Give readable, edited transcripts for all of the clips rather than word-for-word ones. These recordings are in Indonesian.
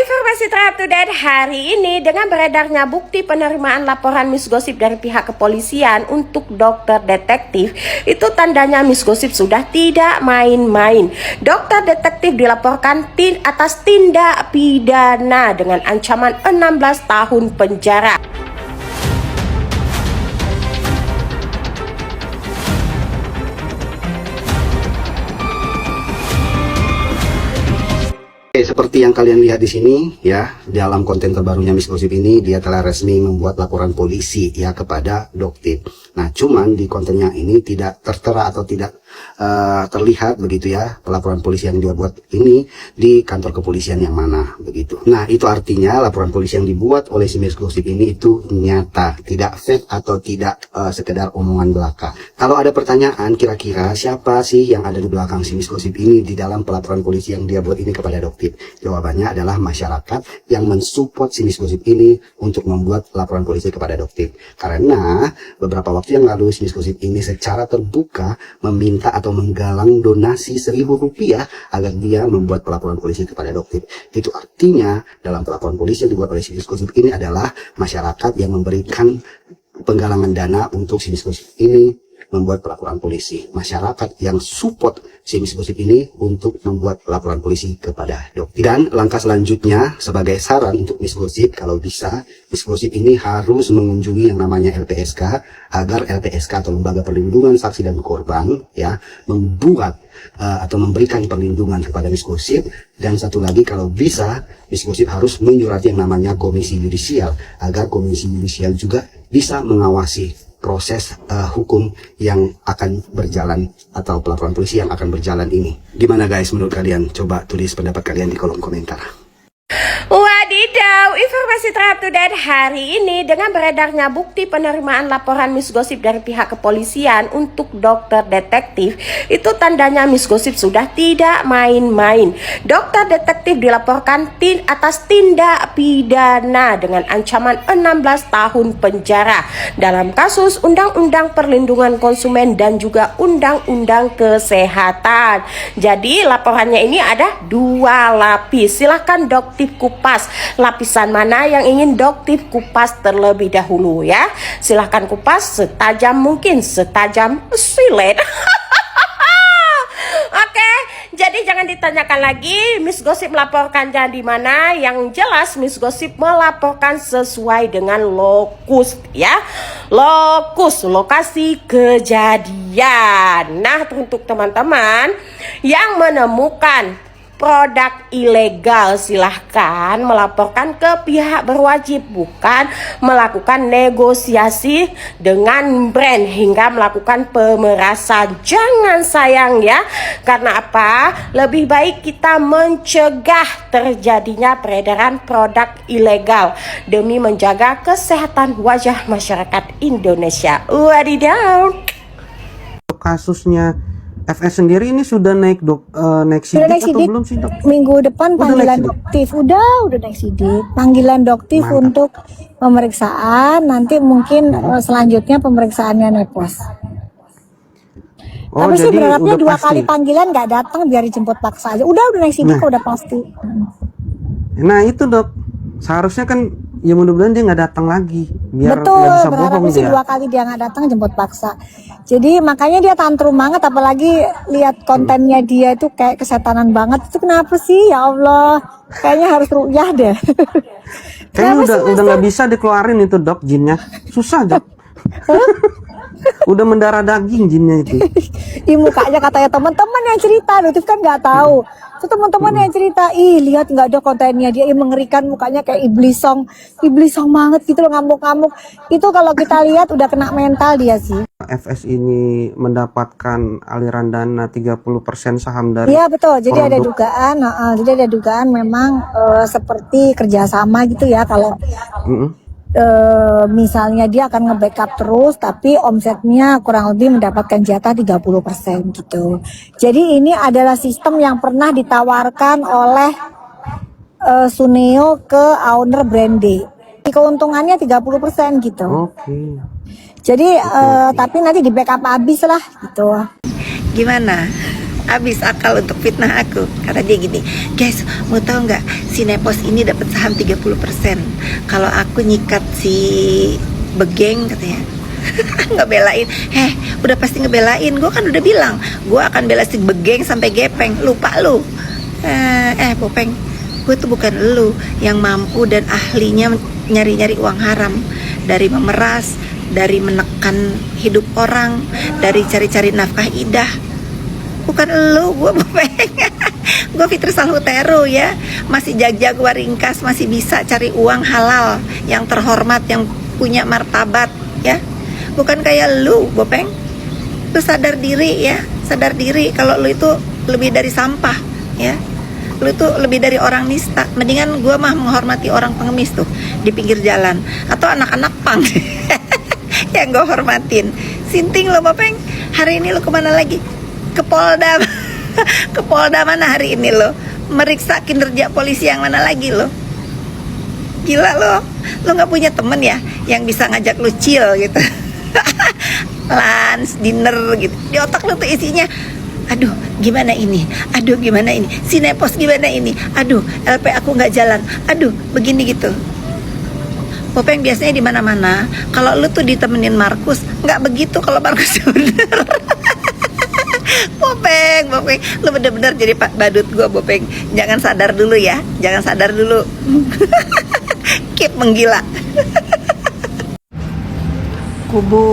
Informasi terupdate hari ini dengan beredarnya bukti penerimaan laporan Miss Gosip dari pihak kepolisian untuk dokter detektif, itu tandanya Miss Gosip sudah tidak main-main. Dokter detektif dilaporkan atas tindak pidana dengan ancaman 16 tahun penjara. Seperti yang kalian lihat di sini ya, dalam konten terbarunya Miss Gosip ini dia telah resmi membuat laporan polisi ya kepada Doktip. Nah, cuman di kontennya ini tidak tertera atau tidak terlihat begitu ya pelaporan polisi yang dia buat ini di kantor kepolisian yang mana begitu. Nah, itu artinya laporan polisi yang dibuat oleh si Miss Gosip ini itu nyata, tidak fake atau tidak sekedar omongan belaka. Kalau ada pertanyaan kira-kira siapa sih yang ada di belakang si Miss Gosip ini di dalam pelaporan polisi yang dia buat ini kepada Doktip? Jawabannya adalah masyarakat yang mensupport si Miss Gosip ini untuk membuat laporan polisi kepada Doktip. Karena beberapa waktu yang lalu si Miss Gosip ini secara terbuka meminta atau menggalang donasi Rp1.000 agar dia membuat pelaporan polisi kepada Doktip. Itu artinya dalam pelaporan polisi yang dibuat oleh si Miss Gosip ini adalah masyarakat yang memberikan penggalangan dana untuk si Miss Gosip ini membuat pelaporan polisi. Masyarakat yang support si Miss Gosip ini untuk membuat laporan polisi kepada Doktip. Dan langkah selanjutnya sebagai saran untuk Miss Gosip, kalau bisa Miss Gosip ini harus mengunjungi yang namanya LPSK agar LPSK atau Lembaga Perlindungan Saksi dan Korban ya membuat atau memberikan perlindungan kepada Miss Gosip. Dan satu lagi, kalau bisa Miss Gosip harus menyurati yang namanya Komisi Yudisial agar Komisi Yudisial juga bisa mengawasi proses hukum yang akan berjalan atau pelaporan polisi yang akan berjalan ini. Gimana guys menurut kalian? Coba tulis pendapat kalian di kolom komentar. Wadidaw, informasi terupdate hari ini dengan beredarnya bukti penerimaan laporan Miss Gosip dari pihak kepolisian untuk dokter detektif, itu tandanya Miss Gosip sudah tidak main-main. Dokter detektif dilaporkan atas tindak pidana dengan ancaman 16 tahun penjara dalam kasus Undang-Undang Perlindungan Konsumen dan juga Undang-Undang Kesehatan. Jadi laporannya ini ada 2 lapis. Silahkan Doktip kupas lapisan mana yang ingin Doktip kupas terlebih dahulu ya. Silahkan kupas setajam mungkin, setajam silet. Oke, jadi jangan ditanyakan lagi Miss Gosip melaporkannya di mana. Yang jelas Miss Gosip melaporkan sesuai dengan lokus ya. Lokus, lokasi kejadian. Nah, untuk teman-teman yang menemukan produk ilegal, silahkan melaporkan ke pihak berwajib, bukan melakukan negosiasi dengan brand hingga melakukan pemerasan. Jangan sayang ya, karena apa? Lebih baik kita mencegah terjadinya peredaran produk ilegal demi menjaga kesehatan wajah masyarakat Indonesia. Wadidaw. Kasusnya FS sendiri ini sudah naik naik sidik atau belum sih dok? Minggu depan panggilan Doktip, udah naik sidik. Panggilan Doktip untuk pemeriksaan, nanti mungkin selanjutnya pemeriksaannya nepos. Tapi sih berharapnya 2 kali panggilan nggak datang, biar dijemput paksa aja. Udah naik sidik, udah pasti. Nah itu dok, seharusnya kan ya mudah-mudahan dia nggak datang lagi, biar betul, bisa bohong sih 2 kali dia nggak datang, jemput paksa. Jadi makanya dia tantrum banget, apalagi lihat kontennya dia itu kayak kesetanan banget. Itu kenapa sih? Ya Allah, kayaknya harus ruqyah deh. Kayaknya udah nggak bisa dikeluarin itu dok, jinnya susah dok. Udah mendarah daging jinnya itu. Ih, mukanya katanya teman-teman yang cerita, Doktip kan nggak tahu. Itu teman-teman yang cerita, ih lihat nggak ada kontennya dia, mengerikan, mukanya kayak iblis song banget gitu loh, ngamuk-ngamuk. Itu kalau kita lihat udah kena mental dia sih. FS ini mendapatkan aliran dana 30% saham dari. Iya betul, jadi ada dugaan, memang seperti kerjasama gitu ya kalau. Misalnya dia akan nge-backup terus, tapi omsetnya kurang lebih mendapatkan jatah 30% gitu. Jadi ini adalah sistem yang pernah ditawarkan oleh Suneo ke owner Brandy. Keuntungannya 30% gitu. Oke. Jadi tapi nanti di backup habis lah gitu. Gimana? habis akal untuk fitnah aku. Kata dia gini, guys, mau tahu nggak, si Nepos ini dapat saham 30%. Kalau aku nyikat si Begeng, katanya. Ngebelain, udah pasti ngebelain. Gue kan udah bilang, gue akan bela si Begeng sampai gepeng. Lupa lu? Popeng, gue tuh bukan lu yang mampu dan ahlinya nyari-nyari uang haram, dari memeras, dari menekan hidup orang, dari cari-cari nafkah idah. Bukan elu, gue Popeng. Gue Fitri Salhutero ya, masih jag-jag waringkas, masih bisa cari uang halal yang terhormat, yang punya martabat ya. Bukan kayak lu Popeng. Lu sadar diri ya, sadar diri kalau lu itu lebih dari sampah ya. Lu itu lebih dari orang nista. Mendingan gue mah menghormati orang pengemis tuh di pinggir jalan, atau anak-anak pang yang gue hormatin. Sinting lo Popeng, hari ini lo kemana lagi? Ke Polda. Ke Polda mana hari ini lo? Meriksa kinerja polisi yang mana lagi lo? Gila lo gak punya temen ya yang bisa ngajak lu chill gitu. Lunch, dinner gitu. Di otak lu tuh isinya, aduh gimana ini, aduh gimana ini, si Nepos gimana ini, aduh LP aku nggak jalan, aduh begini gitu. Popeng biasanya di mana-mana. Kalau lu tuh ditemenin Markus, nggak begitu kalau Markus bener. Popeng, lu bener-bener jadi pak badut gue Popeng. Jangan sadar dulu ya, jangan sadar dulu. Keep menggila. Kubu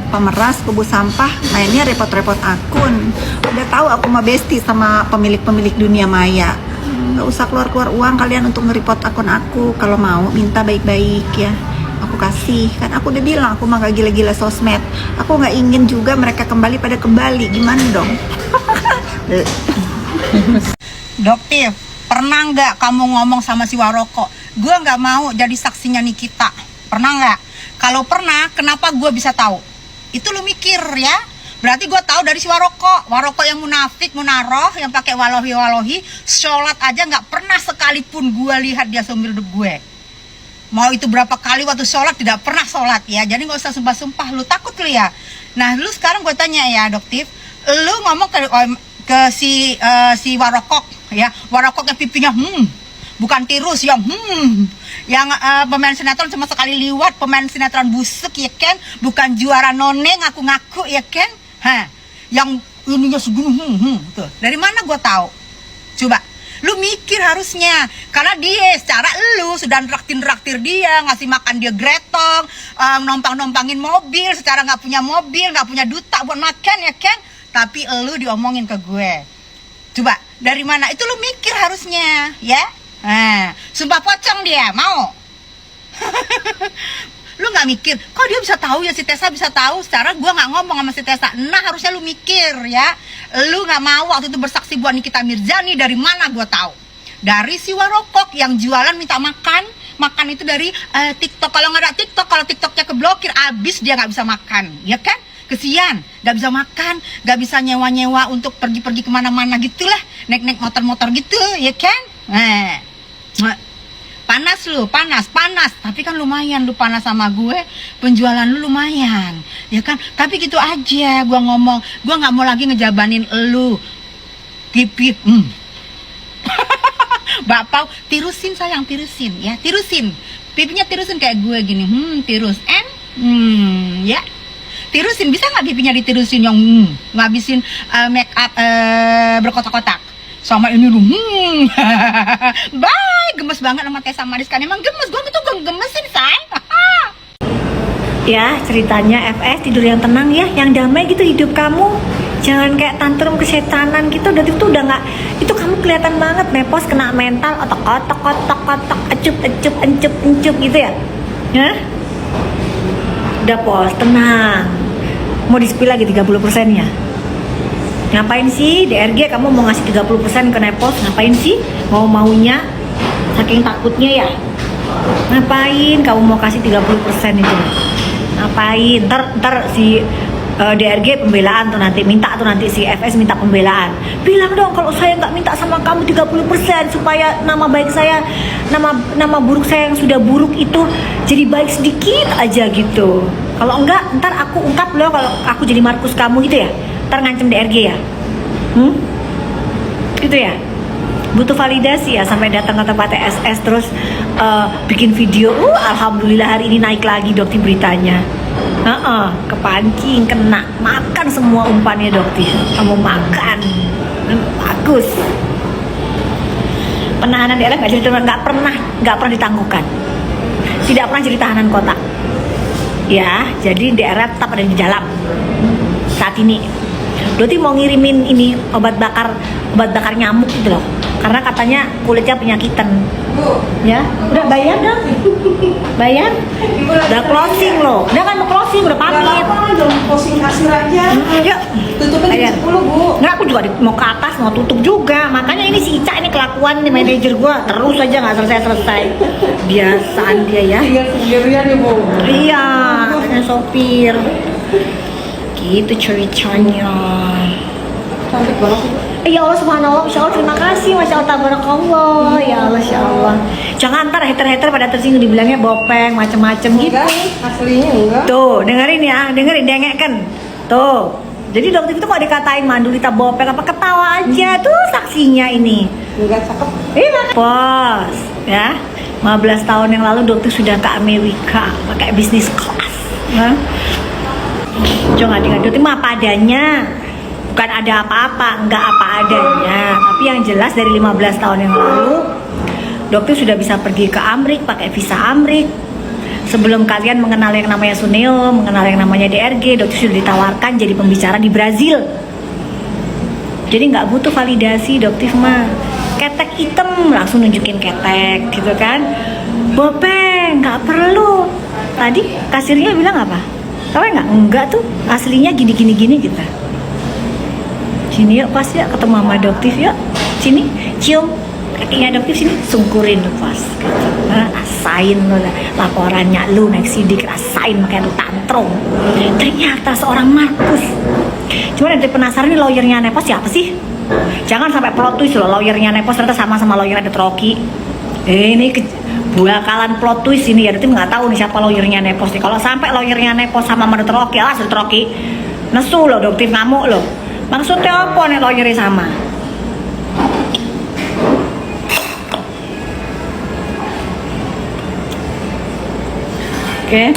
pemeras, kubu sampah, mainnya repot-repot akun. Udah tahu aku mah bestie sama pemilik-pemilik dunia maya. Nggak usah keluar-keluar uang kalian untuk nge-report akun aku. Kalau mau minta baik-baik ya, aku kasih. Kan aku udah bilang aku mah gak gila-gila sosmed. Aku nggak ingin juga mereka kembali pada kembali. Gimana dong? Doktif, pernah nggak kamu ngomong sama si Waroko, gue nggak mau jadi saksinya Nikita? Pernah nggak? Kalau pernah, kenapa gue bisa tahu? Itu lu mikir ya. Berarti gue tahu dari si Waroko yang munafik, munaroh, yang pakai walohi, sholat aja nggak pernah sekalipun gue lihat dia seumur hidup gue. Mau itu berapa kali waktu sholat, tidak pernah sholat ya. Jadi nggak usah sumpah-sumpah, lu takut lu ya. Nah lu sekarang gue tanya ya Doktif, lu ngomong ke si Warokok ya, Warokok yang pipinya bukan tirus yang yang pemain sinetron cuma sekali liwat, pemain sinetron busuk ya kan, bukan juara none ngaku-ngaku ya kan, yang ininya segini tuh. Dari mana gue tahu? Coba lu mikir harusnya, karena dia secara lu sudah nraktir dia, ngasih makan dia gretong, nompangin mobil secara nggak punya mobil, nggak punya duta buat makan ya kan, tapi lu diomongin ke gue. Coba dari mana? Itu lu mikir harusnya ya. Sumpah pocong dia mau. Lu nggak mikir, kok dia bisa tahu ya, si Tessa bisa tahu secara gue nggak ngomong sama si Tessa. Nah harusnya lu mikir ya. Lu nggak mau waktu itu bersaksi buat Nikita Mirzani. Dari mana gue tahu? Dari si Warokok yang jualan minta makan itu dari TikTok. Kalau nggak ada TikTok, kalau TikToknya keblokir, abis dia nggak bisa makan, ya kan? Kesian, nggak bisa makan, nggak bisa nyewa untuk pergi kemana-mana gitulah, naik motor gitu, ya kan? Panas lu, panas, tapi kan lumayan lu panas sama gue, penjualan lu lumayan, ya kan? Tapi gitu aja, gue ngomong, gue nggak mau lagi ngejabanin lu, pipi, Bapak, tirusin sayang, tirusin, ya, tirusin, pipinya tirusin kayak gue gini, tirus, ya. Tirusin, bisa nggak pipinya ditirusin yang ngabisin make up berkotak-kotak sama ini lu bye, gemes banget sama Tessa Maris kan, emang gemes, gue gitu gemesin say. Ya ceritanya FS tidur yang tenang ya, yang damai gitu hidup kamu, jangan kayak tantrum kesetanan gitu. Udah itu udah nggak, itu kamu kelihatan banget Nepos kena mental, otak encup gitu ya. Udah Pos, tenang. Mau di-spill lagi 30% ya? Ngapain sih DRG kamu mau ngasih 30% ke Nepos? Ngapain sih? Mau-maunya? Saking takutnya ya? Ngapain kamu mau kasih 30% itu? Ngapain? Ntar si DRG pembelaan tuh nanti, minta tuh nanti si FS minta pembelaan. Bilang dong kalau saya nggak minta sama kamu 30% supaya nama baik saya, nama buruk saya yang sudah buruk itu jadi baik sedikit aja gitu. Kalau enggak, ntar aku ungkap loh kalau aku jadi Markus kamu gitu ya. Ntar ngancem DRG ya. Gitu ya. Butuh validasi ya sampai datang ke tempat TSS terus bikin video. Alhamdulillah hari ini naik lagi Dokti beritanya. Kepancing, kena, makan semua umpannya Dokti. Kamu makan, bagus. Penahanan daerah nggak pernah ditangguhkan. Tidak pernah jadi tahanan kota. Ya, jadi daerah tetap ada di dalam saat ini. Dokti mau ngirimin ini obat bakar nyamuk gitu loh. Karena katanya kulitnya penyakitan. Ya, udah bayar dong. Bayar. Udah closing loh. Udah kan mau closing, udah pamit. Closing kasir aja. Yuk. Tutupnya Bayar. jam 10, Bu. Nggak, aku juga mau ke atas, mau tutup juga. Makanya ini si Ica ini kelakuan nih manajer gua terus aja nggak selesai. Biasaan dia ya. Tinggal sendirian ya, Bu. Iya, katanya sopir. Gitu ceritanya. Cantik banget. Ya Allah subhanallah, Masya Allah, terima kasih, Masya Allah, tabarakallah. Ya Allah, Masya Allah. Jangan ntar hater-hater pada tersinggung dibilangnya bopeng, macem-macem gitu. Enggak, aslinya enggak. Tuh, dengerin ya, dengerin, dengekkan. Tuh, jadi dokter itu kok dikatain Mandulita bopeng apa ketawa aja. Tuh saksinya ini. Enggak cakep. Pos, ya. 15 tahun yang lalu dokter sudah ke Amerika pakai bisnis kelas. Jangan dengar, dokter mah apa adanya. Bukan ada apa-apa, enggak apa adanya. Tapi yang jelas dari 15 tahun yang lalu dokter sudah bisa pergi ke Amrik pakai visa Amrik. Sebelum kalian mengenal yang namanya Suneo, mengenal yang namanya DRG, dokter sudah ditawarkan jadi pembicara di Brazil. Jadi nggak butuh validasi dokter mah. Ketek hitam langsung nunjukin ketek gitu kan. Bopeng nggak perlu. Tadi kasirnya bilang apa? Tahu nggak? Enggak tuh, aslinya gini gitu. Sini yuk pas ya ketemu sama dokter yuk. Sini cium kakinya dokter, sini sungkurin lu pas. Rasain lu laporannya lu naik sidik, rasain makanya lu tantrum. Ternyata seorang Markus. Cuma nanti penasaran nih lawyernya Nepos siapa sih? Jangan sampai plot twist loh, lawyernya Nepos ternyata sama lawyer ada Troki. Ini bakalan plot twist ini ya, nanti nggak tahu nih siapa lawyernya Nepos nih. Kalau sampai lawyernya Nepos sama Madut Troki, alas Troki nesu loh, dokter ngamuk loh. Maksudnya apa nih lawyernya sama? Oke.